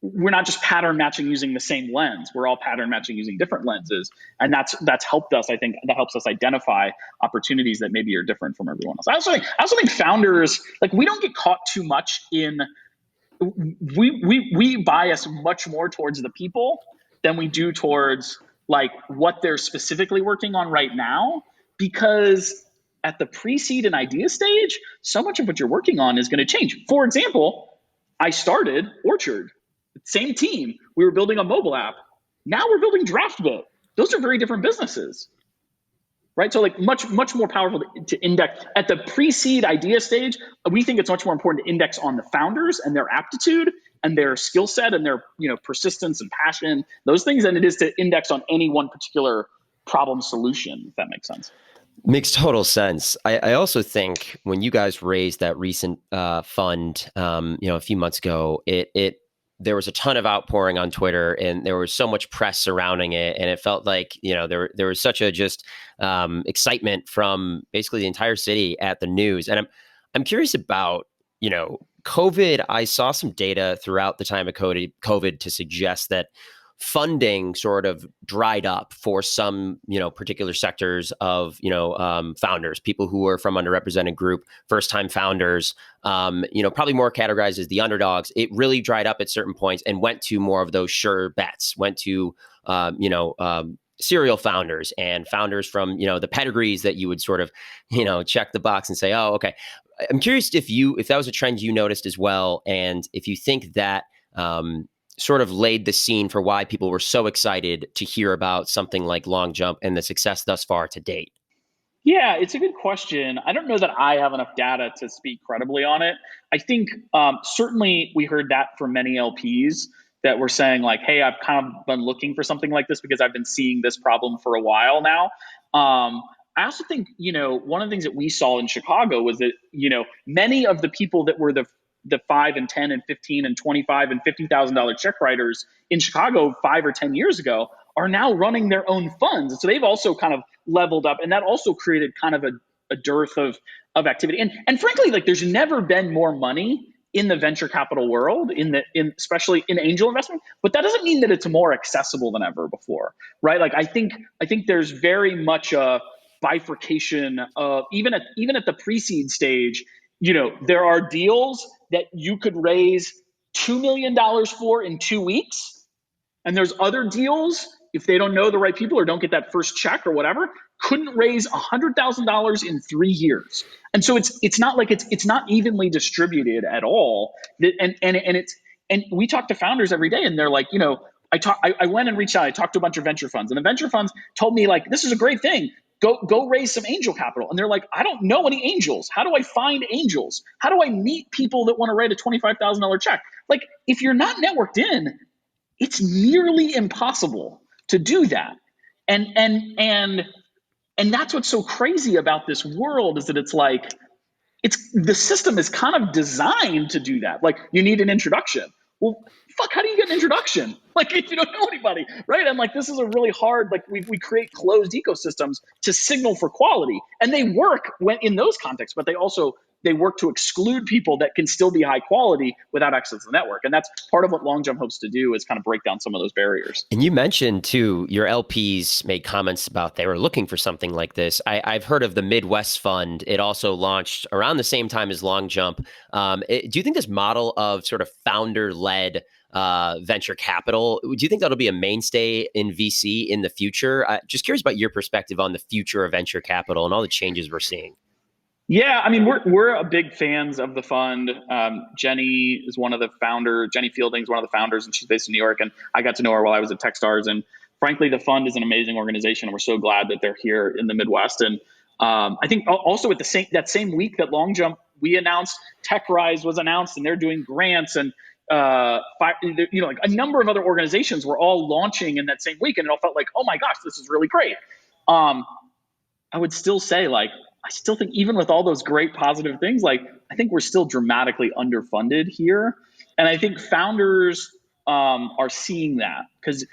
we're not just pattern matching using the same lens. We're all pattern matching using different lenses. And that's helped us. I think that helps us identify opportunities that maybe are different from everyone else. I also think founders, like, we don't get caught too much in, we bias much more towards the people than we do towards like what they're specifically working on right now, because at the pre-seed and idea stage, so much of what you're working on is going to change. For example, I started Orchard, same team. We were building a mobile app. Now we're building Draftbit. Those are very different businesses, right? So like much more powerful to index at the pre-seed idea stage. We think it's much more important to index on the founders and their aptitude and their skill set and their, persistence and passion, those things, than it is to index on any one particular problem solution, if that makes sense. Makes total sense. I also think when you guys raised that recent fund, a few months ago, there was a ton of outpouring on Twitter, and there was so much press surrounding it, and it felt like there was such a just excitement from basically the entire city at the news. And I'm curious about COVID. I saw some data throughout the time of COVID to suggest that funding sort of dried up for some, particular sectors of, founders, people who are from underrepresented group, first-time founders, probably more categorized as the underdogs. It really dried up at certain points and went to more of those sure bets, went to, serial founders and founders from, the pedigrees that you would sort of, check the box and say, oh, okay. I'm curious if that was a trend you noticed as well, and if you think that, sort of laid the scene for why people were so excited to hear about something like LongJump and the success thus far to date. Yeah, it's a good question. I don't know that I have enough data to speak credibly on it. I think certainly we heard that from many LPs that were saying like, hey, I've kind of been looking for something like this because I've been seeing this problem for a while now. I also think, one of the things that we saw in Chicago was that, many of the people that were the 5 and 10 and 15 and 25 and $50,000 check writers in Chicago 5 or 10 years ago are now running their own funds. And so they've also kind of leveled up, and that also created kind of a dearth of activity. And frankly, like, there's never been more money in the venture capital world, especially in angel investment, but that doesn't mean that it's more accessible than ever before, right? Like, I think there's very much a bifurcation of even at the pre-seed stage. There are deals that you could raise $2 million for in 2 weeks. And there's other deals, if they don't know the right people or don't get that first check or whatever, couldn't raise $100,000 in 3 years. And so it's not like it's not evenly distributed at all. And we talk to founders every day, and they're like, I went and reached out. I talked to a bunch of venture funds, and the venture funds told me, like, this is a great thing. Go raise some angel capital. And they're like, I don't know any angels. How do I find angels? How do I meet people that want to write a $25,000 check? Like, if you're not networked in, it's nearly impossible to do that. And that's what's so crazy about this world, is that it's like, the system is kind of designed to do that. Like, you need an introduction. Well, fuck, how do you get an introduction? Like, if you don't know anybody, right? And like, this is a really hard, like, we create closed ecosystems to signal for quality, and they work in those contexts, but they work to exclude people that can still be high quality without access to the network. And that's part of what LongJump hopes to do, is kind of break down some of those barriers. And you mentioned too, your LPs made comments about they were looking for something like this. I've heard of the Midwest Fund. It also launched around the same time as LongJump. Do you think this model of sort of founder-led venture capital, do you think that'll be a mainstay in VC in the future? Just curious about your perspective on the future of venture capital and all the changes we're seeing. Yeah, I mean, we're a big fans of the fund. Jenny is one of the founders. Jenny Fielding is one of the founders, and she's based in New York. And I got to know her while I was at Techstars. And frankly, the fund is an amazing organization. And we're so glad that they're here in the Midwest. And I think also at that same week that LongJump, we announced TechRise was announced, and they're doing grants, and like a number of other organizations were all launching in that same week, and it all felt like, oh my gosh, this is really great. I would still say, like, I still think even with all those great positive things, like, I think we're still dramatically underfunded here, and I think founders are seeing that because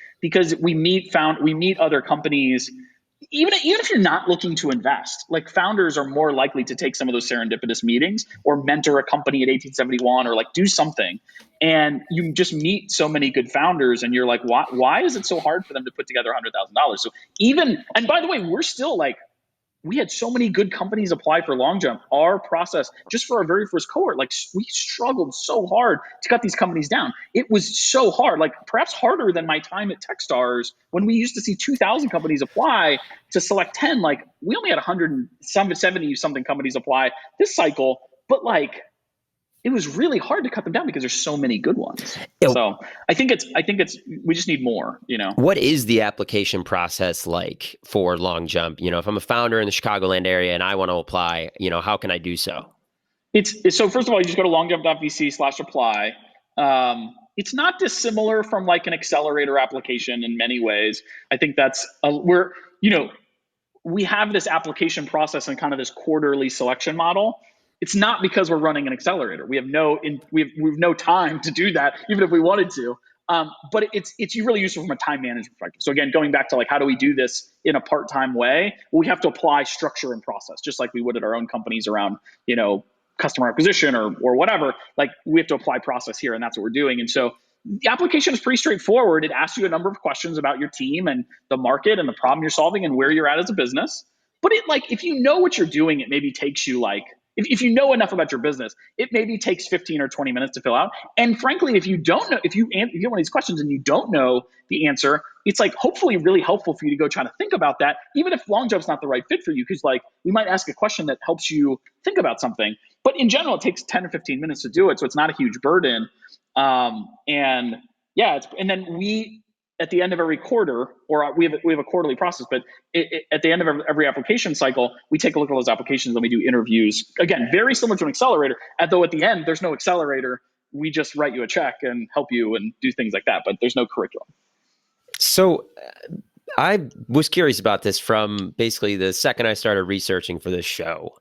we meet other companies. Even if you're not looking to invest, like, founders are more likely to take some of those serendipitous meetings or mentor a company at 1871 or like do something. And you just meet so many good founders, and you're like, why is it so hard for them to put together $100,000? So and by the way, we're still like, we had so many good companies apply for LongJump. Our process, just for our very first cohort, like, we struggled so hard to cut these companies down. It was so hard, like perhaps harder than my time at Techstars when we used to see 2,000 companies apply to select 10. Like, we only had 170 something companies apply this cycle, but like, it was really hard to cut them down because there's so many good ones. So I think we just need more, What is the application process like for LongJump? If I'm a founder in the Chicagoland area and I want to apply, how can I do so? So first of all, you just go to longjump.vc/apply. It's not dissimilar from like an accelerator application in many ways. I think we have this application process and kind of this quarterly selection model. It's not because we're running an accelerator. We have no time to do that, even if we wanted to. But it's really useful from a time management perspective. So again, going back to like, how do we do this in a part-time way? Well, we have to apply structure and process, just like we would at our own companies around, customer acquisition or whatever. Like, we have to apply process here, and that's what we're doing. And so the application is pretty straightforward. It asks you a number of questions about your team and the market and the problem you're solving and where you're at as a business. But if you know what you're doing, it maybe takes you like, if you know enough about your business, it maybe takes 15 or 20 minutes to fill out. And frankly, if you don't know, if you get one of these questions and you don't know the answer, it's like hopefully really helpful for you to go try to think about that, even if LongJump's not the right fit for you, because like, we might ask a question that helps you think about something. But in general, it takes 10 or 15 minutes to do it, so it's not a huge burden. And then we, at the end of every quarter, or we have a quarterly process, but at the end of every application cycle, we take a look at those applications and we do interviews. Again, very similar to an accelerator, though at the end, there's no accelerator. We just write you a check and help you and do things like that, but there's no curriculum. So I was curious about this from basically the second I started researching for this show.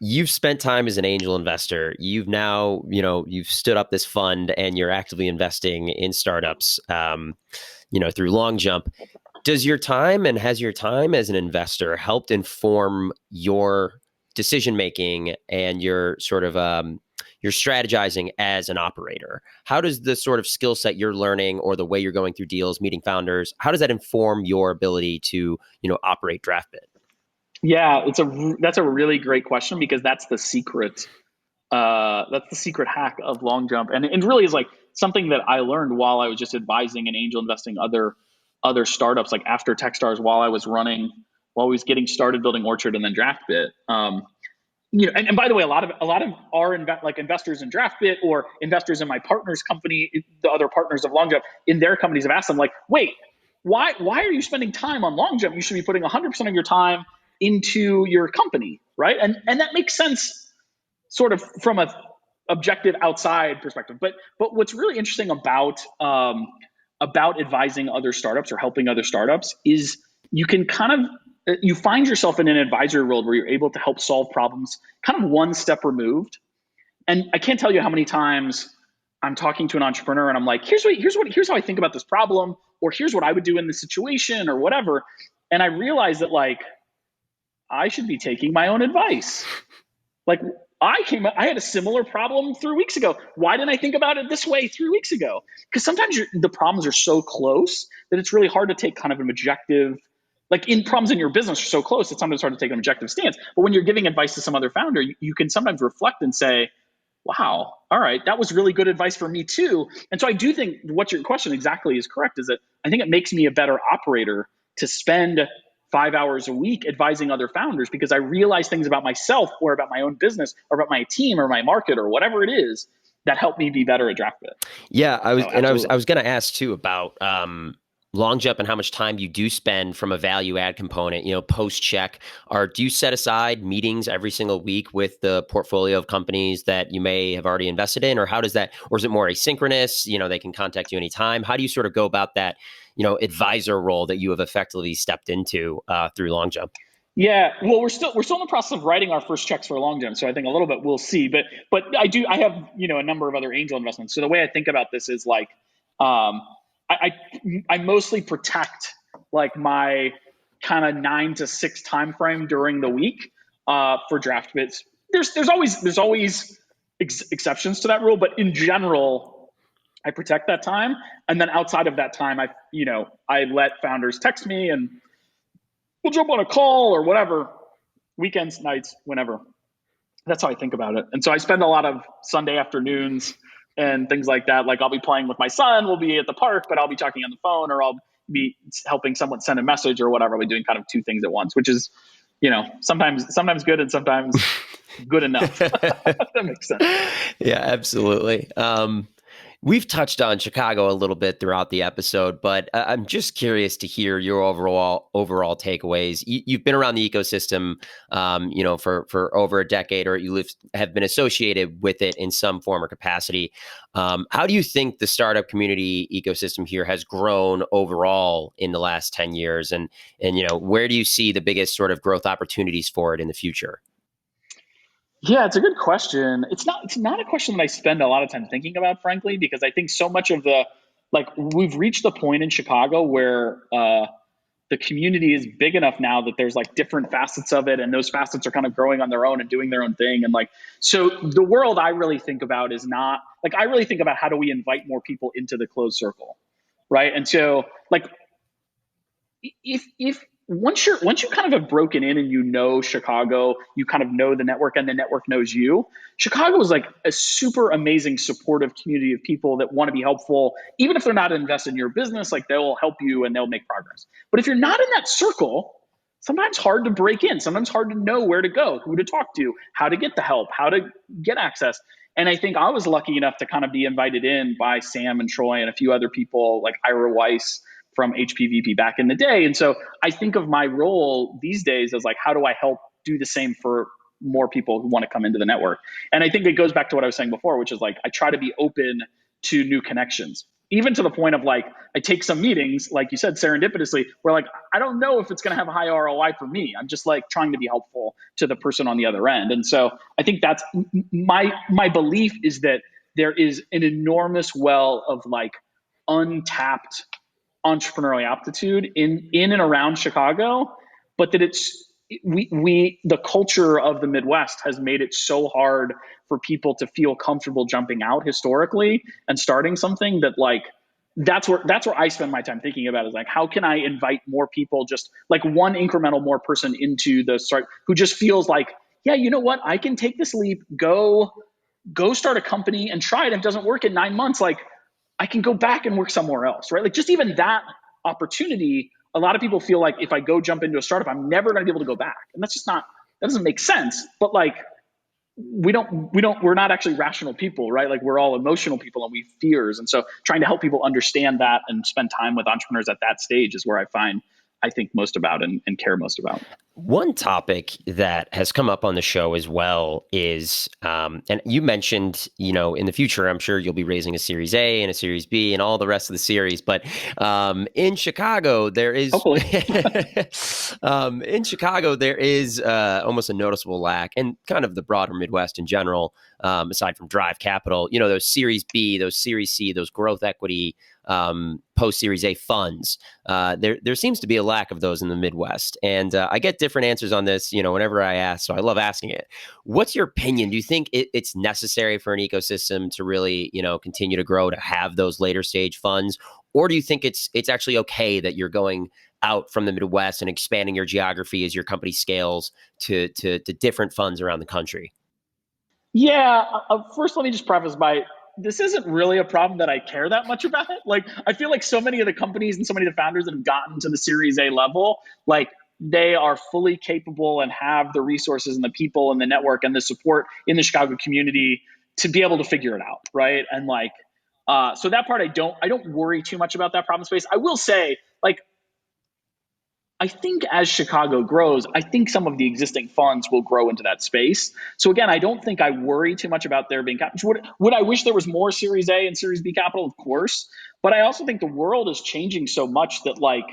You've spent time as an angel investor. You've now, you've stood up this fund and you're actively investing in startups, through LongJump. Has your time as an investor helped inform your decision-making and your sort of, your strategizing as an operator? How does the sort of skill set you're learning or the way you're going through deals, meeting founders, how does that inform your ability to, operate Draftbit? Yeah, that's a really great question, because that's the secret. That's the secret hack of LongJump, and it really is like something that I learned while I was just advising and angel investing other startups, like after Techstars, while I was getting started building Orchard and then Draftbit. And by the way, a lot of our investors in Draftbit or investors in my partner's company, the other partners of LongJump in their companies, have asked them like, wait, why are you spending time on LongJump? You should be putting 100% of your time into your company, right? And that makes sense sort of from a objective outside perspective. But what's really interesting about advising other startups or helping other startups is you can you find yourself in an advisory world where you're able to help solve problems kind of one step removed. And I can't tell you how many times I'm talking to an entrepreneur and I'm like, here's how I think about this problem, or here's what I would do in this situation, or whatever. And I realize that like, I should be taking my own advice. Like, I had a similar problem 3 weeks ago. Why didn't I think about it this way 3 weeks ago? Because sometimes the problems are so close that it's really hard to take kind of an objective, like in problems in your business are so close, it's sometimes hard to take an objective stance. But when you're giving advice to some other founder, you can sometimes reflect and say, wow, all right, that was really good advice for me too. And so I do think what your question exactly is correct, is that I think it makes me a better operator to spend 5 hours a week advising other founders, because I realize things about myself or about my own business or about my team or my market or whatever it is that help me be better at Draftbit. Yeah, I was going to ask too about LongJump and how much time you do spend from a value add component, post check, or do you set aside meetings every single week with the portfolio of companies that you may have already invested in, or how does that, or is it more asynchronous? They can contact you anytime. How do you sort of go about that, advisor role that you have effectively stepped into through LongJump? Yeah, well, we're still in the process of writing our first checks for LongJump, so I think a little bit we'll see. But I have a number of other angel investments. So the way I think about this is like, um, I mostly protect like my kind of 9 to 6 time frame during the week for draft bits. There's always exceptions to that rule, but in general, I protect that time. And then outside of that time, I let founders text me and we'll jump on a call or whatever, weekends, nights, whenever. That's how I think about it. And so I spend a lot of Sunday afternoons and things like that. Like I'll be playing with my son, we'll be at the park, but I'll be talking on the phone, or I'll be helping someone send a message or whatever. I'll be doing kind of two things at once, which is, sometimes good and sometimes good enough. That makes sense. Yeah, absolutely. We've touched on Chicago a little bit throughout the episode, but I'm just curious to hear your overall takeaways. You've been around the ecosystem, for over a decade, or have been associated with it in some form or capacity. How do you think the startup community ecosystem here has grown overall in the last 10 years, and where do you see the biggest sort of growth opportunities for it in the future? Yeah, it's a good question. It's not a question that I spend a lot of time thinking about, frankly, because I think so much of we've reached the point in Chicago where the community is big enough now that there's like different facets of it, and those facets are kind of growing on their own and doing their own thing. And so the world I really think about is not like, I really think about how do we invite more people into the closed circle, right? And so like, if once you kind of have broken in and Chicago, you kind of know the network and the network knows you. Chicago is like a super amazing supportive community of people that want to be helpful, even if they're not invested in your business. Like they'll help you and they'll make progress. But if you're not in that circle, sometimes hard to break in, sometimes hard to know where to go, who to talk to, how to get the help, how to get access. And I think I was lucky enough to kind of be invited in by Sam and Troy and a few other people, like Ira Weiss from HPVP back in the day. And so I think of my role these days as like, how do I help do the same for more people who want to come into the network? And I think it goes back to what I was saying before, which is like, I try to be open to new connections, even to the point of like, I take some meetings, like you said, serendipitously, where like, I don't know if it's going to have a high ROI for me. I'm just like trying to be helpful to the person on the other end. And so I think that's my belief, is that there is an enormous well of like untapped entrepreneurial aptitude in and around Chicago, but that the culture of the Midwest has made it so hard for people to feel comfortable jumping out historically and starting something that like, that's where I spend my time thinking about, is like, how can I invite more people, just like one incremental more person into the start, who just feels like, yeah, you know what, I can take this leap, go start a company and try it. If it doesn't work in 9 months, like I can go back and work somewhere else, right? Like just even that opportunity, a lot of people feel like if I go jump into a startup, I'm never going to be able to go back. And that's just not, that doesn't make sense. But like, we're not actually rational people, right? Like we're all emotional people and we have fears. And so trying to help people understand that and spend time with entrepreneurs at that stage is where I think most about and care most about. One topic that has come up on the show as well is, and you mentioned, in the future, I'm sure you'll be raising a Series A and a Series B and all the rest of the series. But in Chicago, there is Hopefully. almost a noticeable lack, and kind of the broader Midwest in general, aside from Drive Capital, those Series B, those Series C, those growth equity, post Series A funds. There seems to be a lack of those in the Midwest, and I get different answers on this, whenever I ask. So I love asking it. What's your opinion? Do you think it's necessary for an ecosystem to really, continue to grow, to have those later stage funds, or do you think it's actually okay that you're going out from the Midwest and expanding your geography as your company scales to different funds around the country? Yeah. First, let me just preface by, this isn't really a problem that I care that much about. Like, I feel like so many of the companies and so many of the founders that have gotten to the Series A level, like they are fully capable and have the resources and the people and the network and the support in the Chicago community to be able to figure it out, right? And like, So that part, I don't worry too much about that problem space. I will say, like, I think as Chicago grows, I think some of the existing funds will grow into that space. So again, I don't think I worry too much about there being capital. Would I wish there was more Series A and Series B capital? Of course. But I also think the world is changing so much that like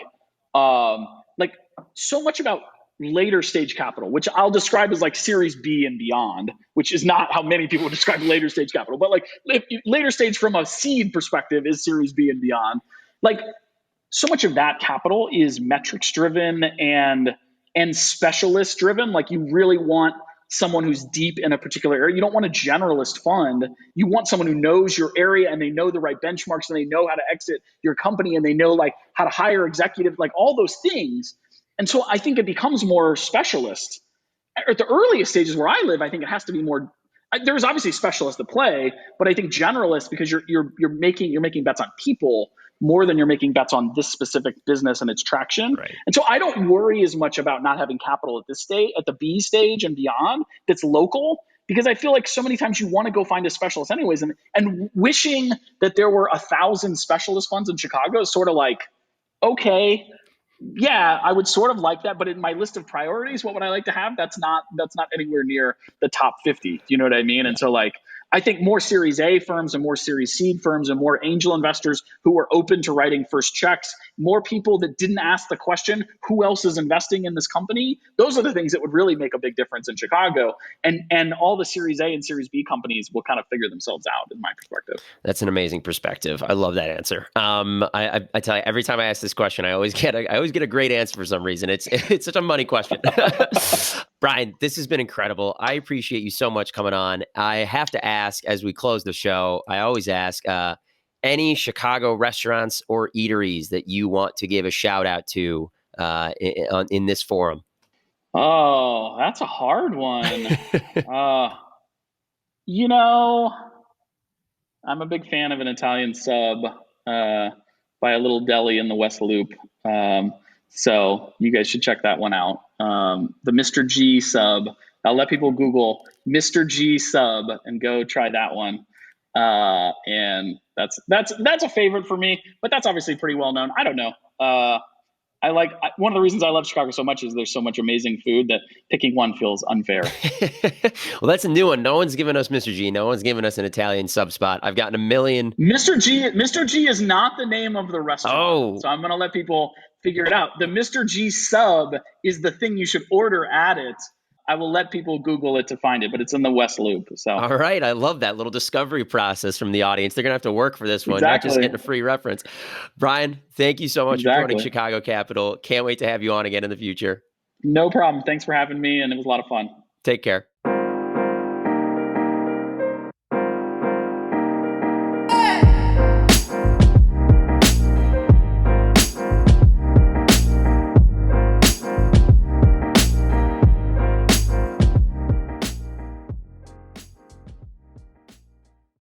so much about later stage capital, which I'll describe as like Series B and beyond, which is not how many people describe later stage capital. But like later stage from a seed perspective is Series B and beyond. Like, so much of that capital is metrics driven and specialist driven. Like, you really want someone who's deep in a particular area. You don't want a generalist fund. You want someone who knows your area and they know the right benchmarks and they know how to exit your company and they know like how to hire executives, like all those things. And so I think it becomes more specialist. At the earliest stages where I live, I think it has to be more. There's obviously specialists that play, but I think generalists, because you're making bets on people more than you're making bets on this specific business and its traction. Right. And so I don't worry as much about not having capital at this stage, at the B stage and beyond, that's local, because I feel like so many times you want to go find a specialist anyways. And wishing that there were 1,000 specialist funds in Chicago is sort of like, okay, yeah, I would sort of like that, but in my list of priorities, what would I like to have? That's not anywhere near the top 50. Do you know what I mean? And so like, I think more Series A firms and more Series Seed firms and more angel investors who are open to writing first checks, more people that didn't ask the question, who else is investing in this company? Those are the things that would really make a big difference in Chicago. And all the Series A and Series B companies will kind of figure themselves out, in my perspective. That's an amazing perspective. I love that answer. I tell you, every time I ask this question, I always get a great answer for some reason. It's such a money question. Brian, this has been incredible. I appreciate you so much coming on. I have to ask, as we close the show, I always ask, any Chicago restaurants or eateries that you want to give a shout out to in this forum? Oh, that's a hard one. You know, I'm a big fan of an Italian sub by a little deli in the West Loop. So you guys should check that one out. The Mr. G sub. I'll let people Google Mr. G sub and go try that one. And that's a favorite for me, but that's obviously pretty well known. I don't know. One of the reasons I love Chicago so much is there's so much amazing food that picking one feels unfair. Well, that's a new one. No one's given us Mr. G. No one's given us an Italian sub spot. I've gotten a million. Mr. G is not the name of the restaurant. Oh. So I'm going to let people figure it out. The Mr. G sub is the thing you should order at it. I will let people Google it to find it, but it's in the West Loop. So, all right. I love that little discovery process from the audience. They're going to have to work for this one, exactly. Not just getting a free reference. Brian, thank you so much for joining Chicago Capital. Can't wait to have you on again in the future. No problem. Thanks for having me, and it was a lot of fun. Take care.